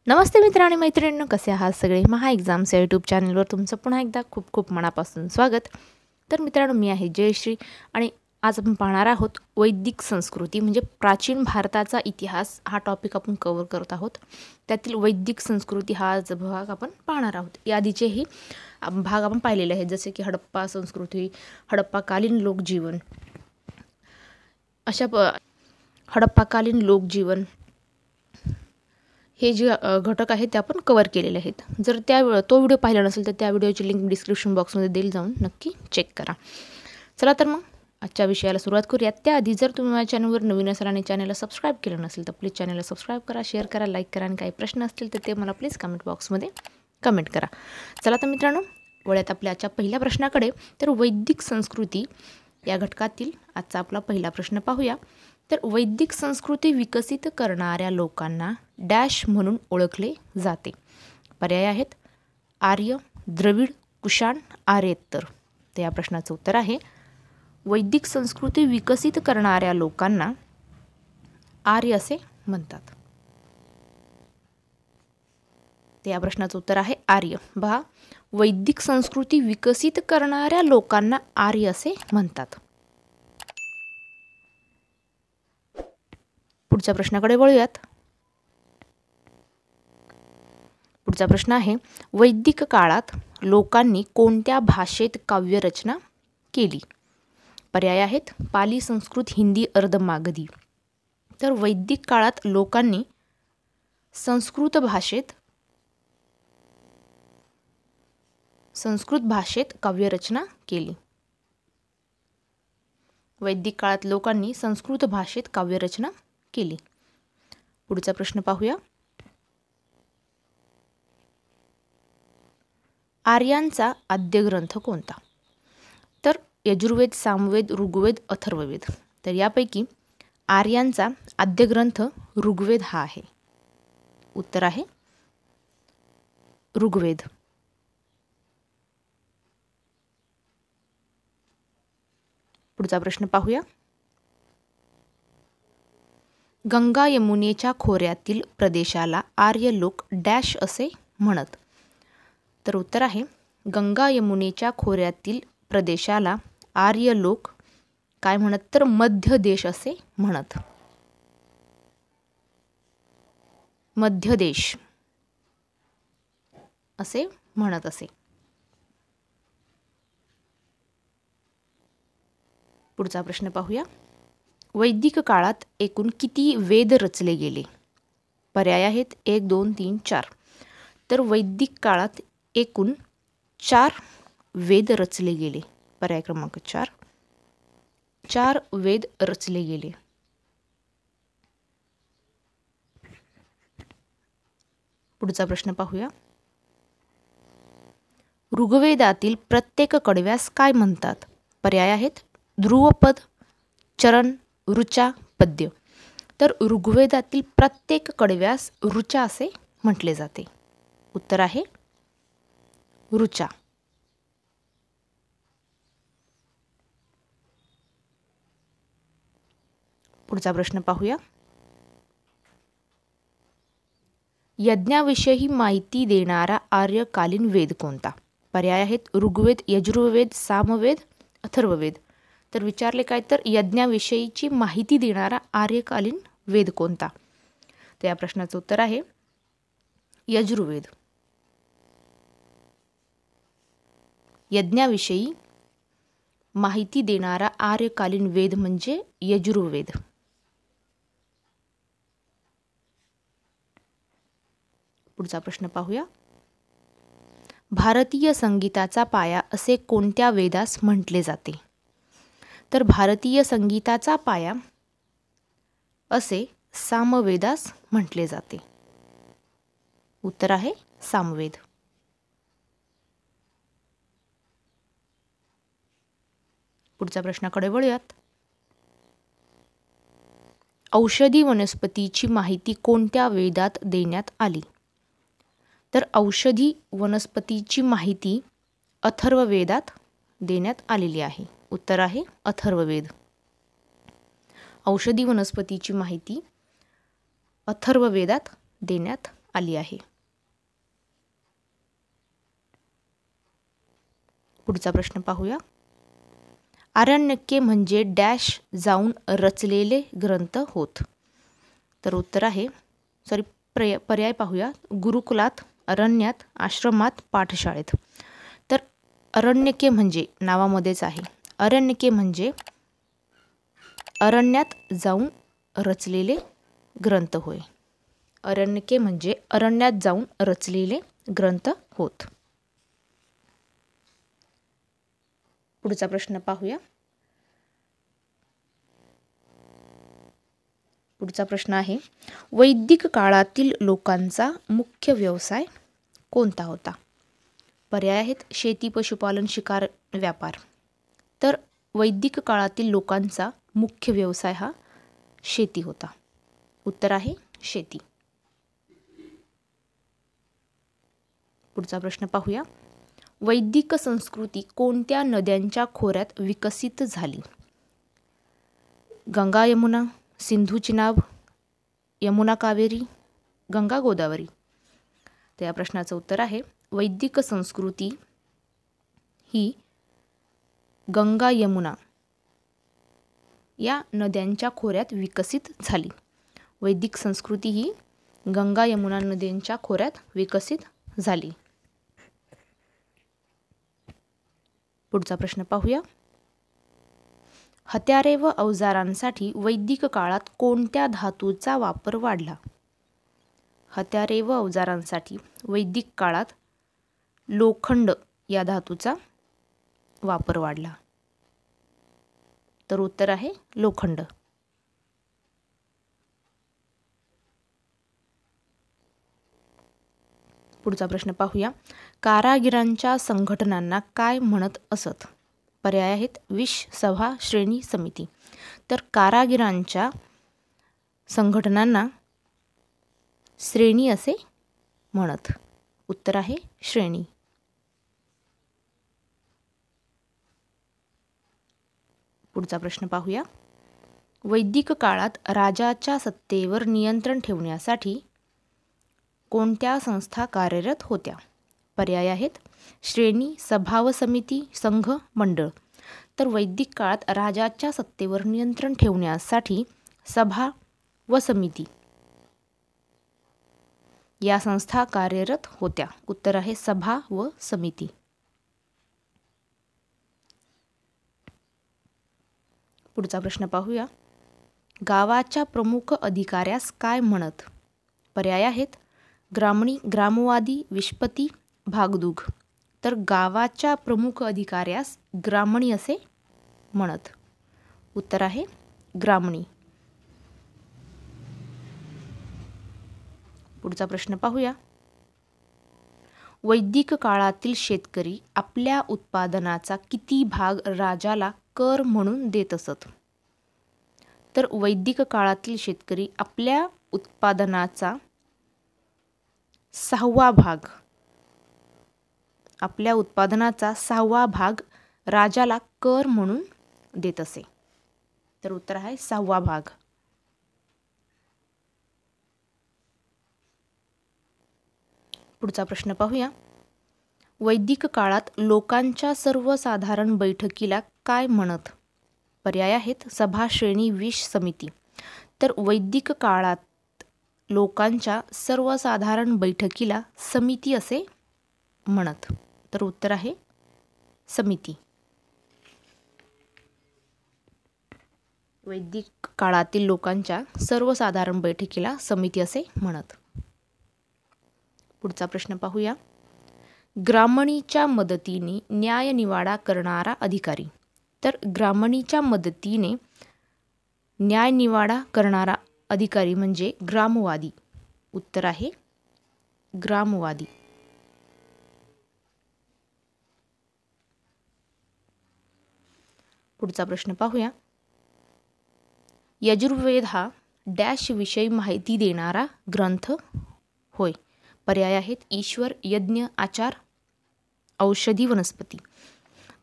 नमस्ते मित्र आणि मैत्रिणींनो, कसे आहात सगळे? महा एक्झाम्स या यूट्यूब चॅनलवर तुमचं पुन्हा एकदा खूप खूप मनापासून स्वागत. तर मित्रांनो, मी आहे जयश्री आणि आज आपण पाहणार आहोत वैदिक संस्कृती म्हणजे प्राचीन भारताचा इतिहास. हा टॉपिक आपण कव्हर करत आहोत. त्यातील वैदिक संस्कृती हा आज भाग आपण पाहणार आहोत. याआधीचेही भाग आपण पाहिलेले आहेत, जसे की हडप्पा संस्कृती, हडप्पाकालीन लोकजीवन, हडप्पाकालीन लोकजीवन हे जे घटक आहेत ते आपण कवर केलेले आहेत. जर तो व्हिडिओ पाहिला नसेल तर त्या व्हिडिओची लिंक डिस्क्रिप्शन बॉक्समध्ये देईल, जाऊन नक्की चेक करा. चला तर मग आजच्या विषयाला सुरुवात करूयात. त्याआधी जर तुम्ही माझ्या चॅनलवर नवीन असाल आणि चॅनलला सबस्क्राईब केलं नसेल तर प्लीज चॅनलला सबस्क्राईब करा, शेअर करा, लाईक करा आणि काही प्रश्न असतील तर ते मला प्लीज कमेंट बॉक्समध्ये कमेंट करा. चला तर मित्रांनो, वळूयात आपल्या आजच्या पहिल्या प्रश्नाकडे. तर वैदिक संस्कृती या घटकातील आजचा आपला पहिला प्रश्न पाहूया. तर वैदिक संस्कृती विकसित करणाऱ्या लोकांना डॅश म्हणून ओळखले जाते. पर्याय आहेत आर्य, द्रविड, कुशाण, आर्येतर. तर या प्रश्नाचं उत्तर आहे वैदिक संस्कृती विकसित करणाऱ्या लोकांना आर्य असे म्हणतात. तर या प्रश्नाचं उत्तर आहे आर्य. पहा, वैदिक संस्कृती विकसित करणाऱ्या लोकांना आर्य असे म्हणतात. पुढच्या प्रश्नाकडे वळूयात. पुढचा प्रश्न आहे वैदिक काळात लोकांनी कोणत्या भाषेत काव्यरचना केली? पर्याय आहेत पाली, संस्कृत, हिंदी, अर्धमागधी. तर वैदिक काळात लोकांनी संस्कृत भाषेत काव्यरचना केली. वैदिक काळात लोकांनी संस्कृत भाषेत काव्यरचना केली. पुढचा प्रश्न पाहूया. आर्यांचा आद्यग्रंथ कोणता? तर यजुर्वेद, सामवेद, ऋग्वेद, अथर्ववेद. तर यापैकी आर्यांचा आद्यग्रंथ ऋग्वेद हा आहे. उत्तर आहे ऋग्वेद. पुढचा प्रश्न पाहूया. गंगा यमुनेच्या खोऱ्यातील प्रदेशाला आर्य लोक डॅश असे म्हणत. तर उत्तर आहे गंगा यमुनेच्या खोऱ्यातील प्रदेशाला आर्य लोक काय म्हणत? तर मध्य देश असे म्हणत. मध्य देश असे म्हणत असे. पुढचा प्रश्न पाहूया. वैदिक काळात एकूण किती वेद रचले गेले? पर्याय आहेत 1, 2, 3, 4. तर वैदिक काळात एकूण 4 वेद रचले गेले. पर्याय क्रमांक 4. 4 वेद रचले गेले. पुढचा प्रश्न पाहूया. ऋग्वेदातील प्रत्येक कडव्यास काय म्हणतात? पर्याय आहेत ध्रुवपद, चरण, ऋचा, पद्य. तर ऋग्वेदातील प्रत्येक कडव्यास ऋचा असे म्हटले जाते. उत्तर आहे ऋचा. पुढचा प्रश्न पाहूया. यज्ञाविषयी माहिती देणारा आर्यकालीन वेद कोणता? पर्याय आहेत ऋग्वेद, यजुर्वेद, सामवेद, अथर्ववेद. तर विचारले काय? तर यज्ञाविषयीची माहिती देणारा आर्यकालीन वेद कोणता? तर या प्रश्नाचं उत्तर आहे यजुर्वेद. यज्ञाविषयी माहिती देणारा आर्यकालीन वेद म्हणजे यजुर्वेद. पुढचा प्रश्न पाहूया. भारतीय संगीताचा पाया असे कोणत्या वेदास म्हटले जाते? तर भारतीय संगीताचा पाया असे सामवेदास म्हटले जाते. उत्तर आहे सामवेद. पुढच्या प्रश्नाकडे वळूयात. औषधी वनस्पतीची माहिती कोणत्या वेदात देण्यात आली? तर औषधी वनस्पतीची माहिती अथर्ववेदात देण्यात आलेली आहे. उत्तर आहे अथर्ववेद. औषधी वनस्पतीची माहिती अथर्ववेदात देण्यात आली आहे. पुढचा प्रश्न पाहूया. आरण्यके म्हणजे डॅश जाऊन रचलेले ग्रंथ होत. तर उत्तर आहे पर्याय पाहूया. गुरुकुलात, अरण्यात, आश्रमात, पाठशाळेत. तर अरण्यके म्हणजे नावामध्येच आहे. अरण्यके म्हणजे अरण्यात जाऊन रचलेले ग्रंथ होय. अरण्यके म्हणजे अरण्यात जाऊन रचलेले ग्रंथ होत. पुढचा प्रश्न पाहूया. पुढचा प्रश्न आहे, वैदिक काळातील लोकांचा मुख्य व्यवसाय कोणता होता? पर्याय आहेत शेती, पशुपालन, शिकार, व्यापार. तर वैदिक काळातील लोकांचा मुख्य व्यवसाय हा शेती होता. उत्तर आहे शेती. पुढचा प्रश्न पाहूया. वैदिक संस्कृती कोणत्या नद्यांच्या खोऱ्यात विकसित झाली? गंगा यमुना, सिंधू चिनाब, यमुना कावेरी, गंगा गोदावरी. तर या प्रश्नाचं उत्तर आहे वैदिक संस्कृती ही गंगा यमुना या नद्यांच्या खोऱ्यात विकसित झाली. वैदिक संस्कृती ही गंगा यमुना नद्यांच्या खोऱ्यात विकसित झाली. पुढचा प्रश्न पाहूया. हत्यारे व अवजारांसाठी वैदिक काळात कोणत्या धातूचा वापर वाढला? हत्यारे व अवजारांसाठी वैदिक काळात लोखंड या धातूचा वापर वाढला. तर उत्तर आहे लोखंड. पुढचा प्रश्न पाहूया. कारागिरांच्या संघटनांना काय म्हणत असत? पर्याय आहेत विश, सभा, श्रेणी, समिती. तर कारागिरांच्या संघटनांना श्रेणी असे म्हणत. उत्तर आहे श्रेणी. पुढचा प्रश्न पाहूया. वैदिक काळात राजाच्या सत्तेवर नियंत्रण ठेवण्यासाठी कोणत्या संस्था कार्यरत होत्या? पर्याय आहेत श्रेणी, सभा व समिती, संघ, मंडळ. तर वैदिक काळात राजाच्या सत्तेवर नियंत्रण ठेवण्यासाठी सभा व समिती या संस्था कार्यरत होत्या. उत्तर आहे सभा व समिती. पुढचा प्रश्न पाहूया. गावाच्या प्रमुख अधिकाऱ्यास काय म्हणत? पर्याय आहेत ग्रामणी, ग्रामवादी, विष्पती, भागदूग. तर गावाच्या प्रमुख अधिकाऱ्यास ग्रामणी असे म्हणत. उत्तर आहे ग्रामणी. पुढचा प्रश्न पाहूया. वैदिक काळातील शेतकरी आपल्या उत्पादनाचा किती भाग राजाला कर म्हणून देत असत? तर वैदिक काळातील शेतकरी आपल्या उत्पादनाचा 6वा भाग राजाला कर म्हणून देत असे. तर उत्तर आहे 6वा भाग. पुढचा प्रश्न पाहूया. वैदिक काळात लोकांच्या सर्वसाधारण बैठकीला काय म्हणत? पर्याय आहेत सभा, श्रेणी, विश, समिती. तर वैदिक काळात लोकांच्या सर्वसाधारण बैठकीला समिती असे म्हणत. तर उत्तर आहे समिती. वैदिक काळातील लोकांच्या सर्वसाधारण बैठकीला समिती असे म्हणत. पुढचा प्रश्न पाहूया. ग्रामणीच्या मदतीने न्यायनिवाडा करणारा अधिकारी. तर ग्रामणीच्या मदतीने न्यायनिवाडा करणारा अधिकारी म्हणजे ग्रामवादी. उत्तर आहे ग्रामवादी. पुढचा प्रश्न पाहूया. यजुर्वेद हा डॅश विषयी माहिती देणारा ग्रंथ होय. पर्याय आहेत ईश्वर, यज्ञ, आचार, औषधी, वनस्पती.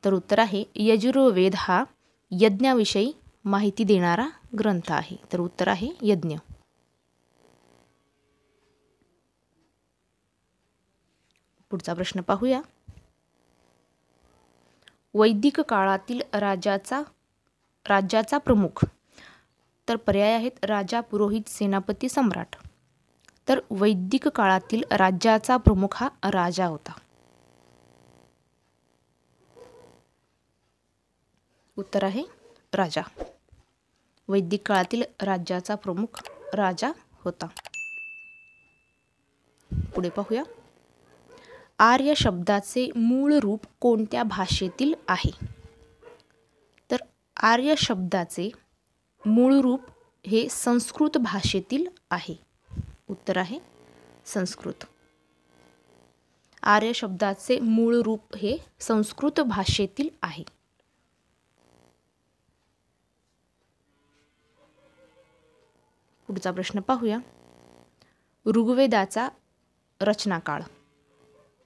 तर उत्तर आहे यजुर्वेद हा यज्ञाविषयी माहिती देणारा ग्रंथ आहे. तर उत्तर आहे यज्ञ. पुढचा प्रश्न पाहूया. वैदिक काळातील राज्याचा प्रमुख. तर पर्याय आहेत राजा, पुरोहित, सेनापती, सम्राट. तर वैदिक काळातील राज्याचा प्रमुख हा राजा होता. उत्तर आहे राजा. वैदिक काळातील राज्याचा प्रमुख राजा होता. पुढे पाहूया. आर्य शब्दाचे मूळ रूप कोणत्या भाषेतील आहे? तर आर्य शब्दाचे मूळ रूप हे संस्कृत भाषेतील आहे. उत्तर आहे संस्कृत. आर्य शब्दाचे मूळ रूप हे संस्कृत भाषेतील आहे. पुढचा प्रश्न पाहूया. ऋग्वेदाचा रचनाकाळ.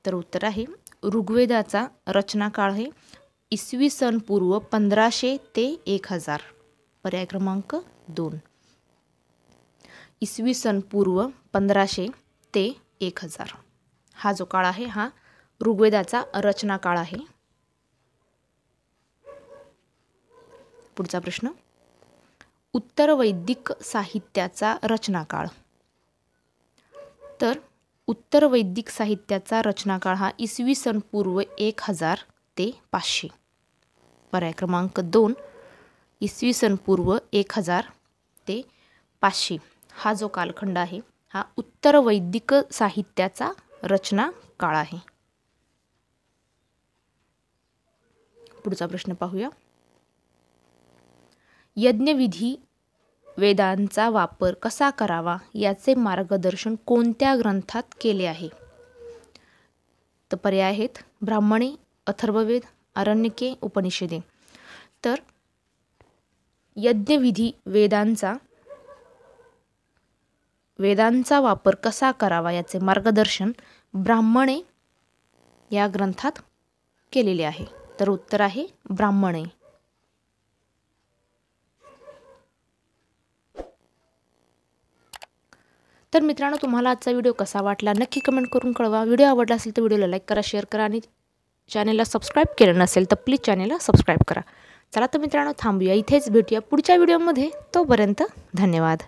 तर उत्तर आहे ऋग्वेदाचा रचनाकाळ हे इसवी सन पूर्व 1500 ते 1000. पर्याय क्रमांक 2. इसवी सन पूर्व 1500 ते 1000 हा जो काळ आहे हा ऋग्वेदाचा रचनाकाळ आहे. पुढचा प्रश्न. उत्तर वैदिक साहित्याचा रचनाकाळ. तर उत्तर वैदिक साहित्याचा रचनाकाळ हा इसवी सन पूर्व 1000 ते 500. पर्याय क्रमांक 2. इसवी सन पूर्व 1000 ते 500 हा जो कालखंड आहे हा उत्तर वैदिक साहित्याचा रचनाकाळ आहे. पुढचा प्रश्न पाहूया. यज्ञविधी वेदांचा वापर कसा करावा याचे मार्गदर्शन कोणत्या ग्रंथात केले आहे? तर पर्याय आहेत ब्राह्मणे, अथर्ववेद, आरण्यके, उपनिषदे. तर यज्ञविधी वेदांचा वापर कसा करावा याचे मार्गदर्शन ब्राह्मणे या ग्रंथात केलेले आहे. तर उत्तर आहे ब्राह्मणे. तर मित्रांनो, तुम्हाला आजचा व्हिडिओ कसा वाटला नक्की कमेंट करून कळवा. व्हिडिओ आवडला असेल तर व्हिडिओला लाईक करा, शेअर करा आणि चॅनलला सबस्क्राईब केलं नसेल तर प्लीज चॅनलला सबस्क्राईब करा. चला तर मित्रांनो, थांबूया इथेच. भेटूया पुढच्या व्हिडिओमध्ये. तोपर्यंत धन्यवाद.